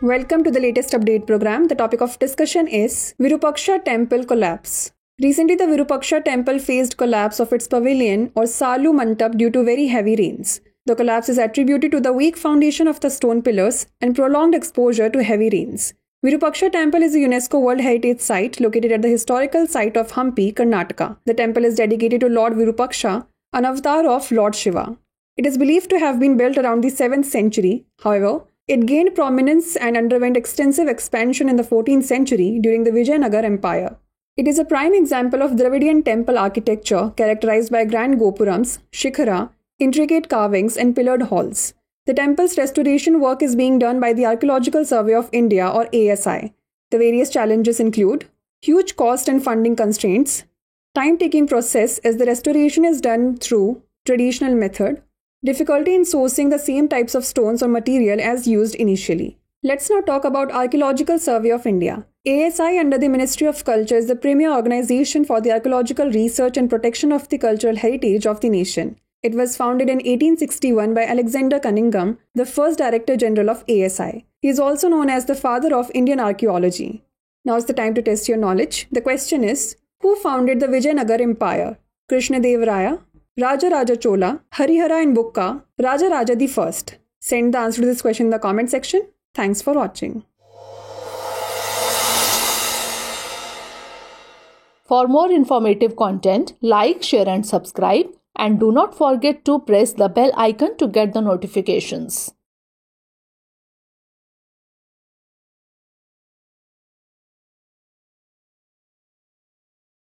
Welcome to the latest update program. The topic of discussion is Virupaksha Temple collapse. Recently, the Virupaksha Temple faced collapse of its pavilion or Salu Mandap due to very heavy rains. The collapse is attributed to the weak foundation of the stone pillars and prolonged exposure to heavy rains. Virupaksha Temple is a UNESCO World Heritage Site located at the historical site of Hampi, Karnataka. The temple is dedicated to Lord Virupaksha, an avatar of Lord Shiva. It is believed to have been built around the 7th century. However, it gained prominence and underwent extensive expansion in the 14th century during the Vijayanagar Empire. It is a prime example of Dravidian temple architecture characterized by grand gopurams, shikhara, intricate carvings, and pillared halls. The temple's restoration work is being done by the Archaeological Survey of India or ASI. The various challenges include huge cost and funding constraints, time-taking process as the restoration is done through traditional method, difficulty in sourcing the same types of stones or material as used initially. Let's now talk about Archaeological Survey of India. ASI under the Ministry of Culture is the premier organization for the archaeological research and protection of the cultural heritage of the nation. It was founded in 1861 by Alexander Cunningham, the first Director General of ASI. He is also known as the father of Indian archaeology. Now is the time to test your knowledge. The question is, who founded the Vijayanagar Empire? Krishnadeva Raya, Raja Raja Chola, Harihara and Bukka, Raja Raja the First. Send the answer to this question in the comment section. Thanks for watching. For more informative content, like, share and subscribe, and do not forget to press the bell icon to get the notifications.